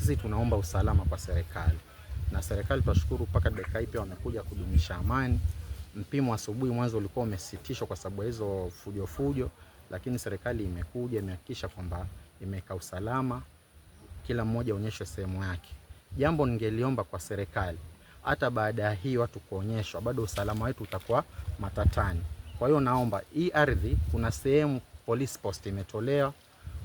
sisi tunaomba usalama kwa serikali, na serikali tunashukuru mpaka dakika hii pia wamekuja kudumisha amani. Mpimo asubuhi mwanzo ulikuwa umesitishwa kwa sababu hizo fujo, lakini serikali imekuja imehakikisha kwamba imeka usalama, kila mmoja aonyeshe sehemu yake. Jambo ningeliomba kwa serikali, hata baada ya hii watu kuonyeshwa, bado usalama wetu utakuwa matatani. Kwa hiyo naomba hii ardhi, kuna sehemu police post imetolewa,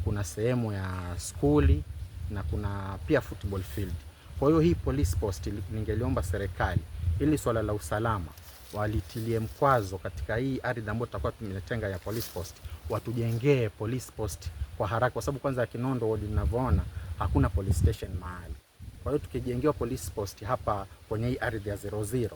kuna sehemu ya skuli na kuna pia football field. Kwa hiyo hii police post ningeliomba serikali ili swala la usalama walitilie mkwazo katika hii ardhi ambayo tutakuwa tumetenga ya police post, watujengee police post kwa haraka, kwa sababu kwanza Kinondo ward ninavyoona hakuna police station mahali. Kwa hiyo tukijengewa police post hapa kwenye hii ardhi ya 00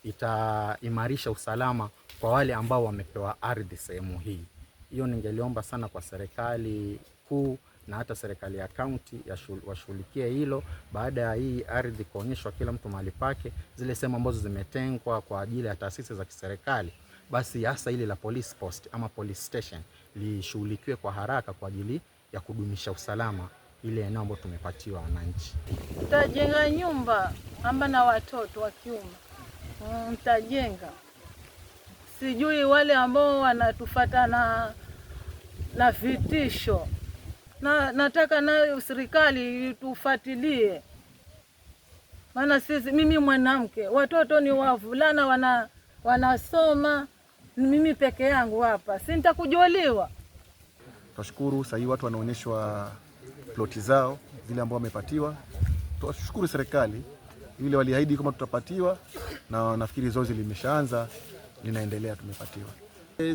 itaimarisha usalama kwa wale ambao wamepewa ardhi sehemu hii. Hiyo ningeliomba sana kwa serikali kuu na hata serikali ya kaunti washughulikie hilo. Baada ya hii ardhi kuonyeshwa kila mtu mahali pake, zile sehemu ambazo zimetengwa kwa ajili ya taasisi za kiserikali, basi hasa ile la police post ama police station lishughulikiwe kwa haraka kwa ajili ya kudumisha usalama ile eneo ambayo tumepatiwa wananchi. Tutajenga nyumba amba na watoto wa kiume. Mtajenga. Sijui wale ambao wanatufuata na vitisho. Nataka na serikali tufuatilie. Maana mimi mwanamke, watoto ni wavulana wanasoma, mimi peke yangu hapa. Si nitakujoliwa. Tunashukuru sasa watu wanaonyeshwa ploti zao zile ambao wamepatiwa. Tunashukuru serikali ile waliahidi kama tutapatiwa, na nafikiri zoezi limeshaanza, linaendelea, tumepatiwa.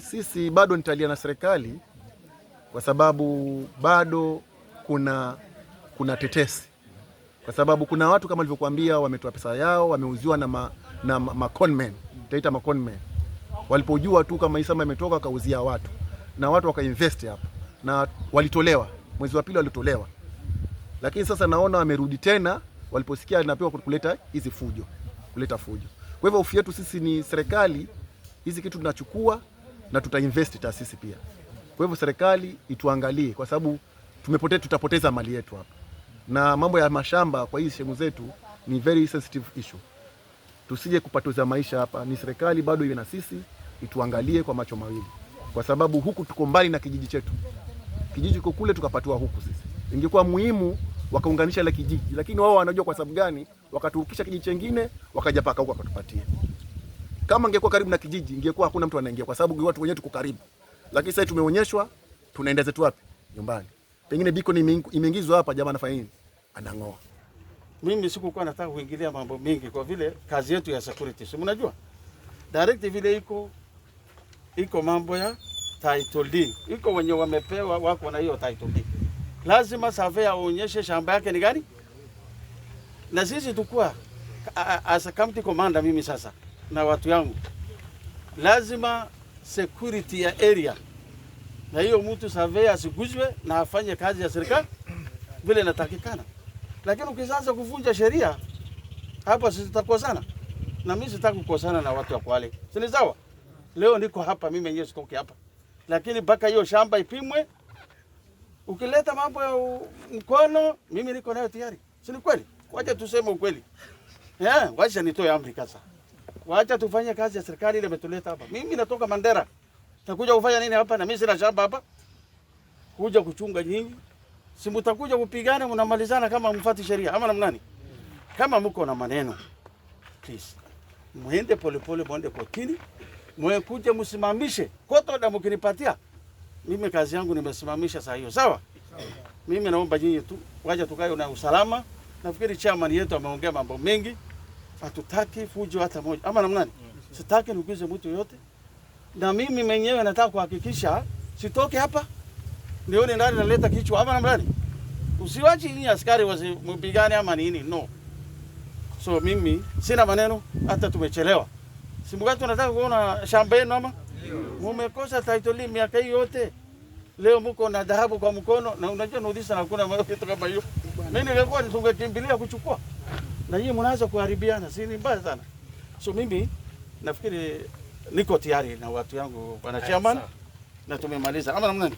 Sisi bado nitalia na serikali kwa sababu bado kuna tetesi. Kwa sababu kuna watu kama nilivyokuambia wametoa pesa yao, wameuziwa na maconmen, taita maconmen. Walipojua tu kama Isama imetoka kauzia watu, na watu wakainvest hapa na walitolewa, mwezi wa pili walitolewa. Lakini sasa naona wamerudi tena waliposikia linapewa kuleta hizi fujo, kuleta fujo. Kwa hivyo hofu yetu sisi ni serikali, hizi kitu tunachukua na tutainvest taasisi pia. Kwa hivyo serikali ituangalie kwa sababu tutapoteza mali yetu hapa. Na mambo ya mashamba kwa hizi sehemu zetu ni very sensitive issue. Tusije kupoteza maisha hapa, ni serikali bado iwe na sisi, ituangalie kwa macho mawili. Kwa sababu huku tuko mbali na kijiji chetu. Kijiji kiko kule tukapatiwa huku sisi. Ingekuwa muhimu wakaunganisha ile kijiji, lakini wao wanajua kwa sababu gani wakatukisha kijiji kingine wakaja paka huko wakatupatia. Kama ingekuwa karibu na kijiji ingekuwa hakuna mtu anaingia kwa sababu watu wenyewe tuko karibu. Lakini sasa tumeonyeshwa tunaenda zetu wapi? Nyumbani. Pengine biko ni imeingizwa hapa, jamaa anafanya nini? Anangoa. Mimi sikuwa nataka kuingilia mambo mengi kwa vile kazi yetu ya security. Si mnajua? Direct vile iko mambo ya title deed. Iko wenye wamepewa wako na hiyo title deed. Lazima surveyor aonyeshe shamba yake ni gani? Na sisi tukua as a county commander mimi sasa na watu yangu, lazima security ya area na hiyo mtu surveyor asiguzwe na afanye kazi ya serikali vile inatakikana. Lakini ukianza kuvunja sheria hapa sisi tutakosana, na mimi sitaki kukosana na watu wa Kwale. Si sawa? Leo niko hapa mimi mwenyewe sikoki hapa, lakini mpaka hiyo shamba ipimwe. Ukileta mambo ya mkono, mimi niko nayo tayari. Si ni kweli? Wacha tuseme ukweli. Wacha nitoe amri sasa. Wacha tufanye kazi ya serikali ile imetuleta hapa. Mimi natoka Mandera. Nakuja kufanya nini hapa na mimi sina shamba hapa? Kuja kuchunga nyinyi. Si mtakuja kupigana mnamalizana kama mfuati sheria ama namna gani? Kama mko na maneno, please. Muende polepole mwende kotini. Mwekuje msimamishe. Koto da mkinipatia. Mimi kazi yangu nimesimamisha saa hiyo. Sawa? Mimi naomba nyinyi tu waje tukae na usalama. Nafikiri chairman yetu ameongea mambo mengi. Hatutaki fujo hata moja. Ama namna gani? Sitaki niguze mtu yote. Na mimi mwenyewe nataka kuhakikisha sitoke hapa nione ndani naleta kichwa ama namna gani. Usiwachi ni askari wasipigane ama nini, no. So mimi sina maneno, hata tumechelewa. Simbuka tunataka kuona shamba yenu ama? Mumekosa title deed miaka hii yote. Leo mko na dhahabu kwa mkono na unajua nudisa na kuna kitu kama hiyo. Mimi ningekuwa tungekimbilia kuchukua. Na yeye mnaanza kuharibiana, si ni mbaya sana. So mimi nafikiri niko tayari na watu yangu bwana chairman na tumemaliza ama namna gani?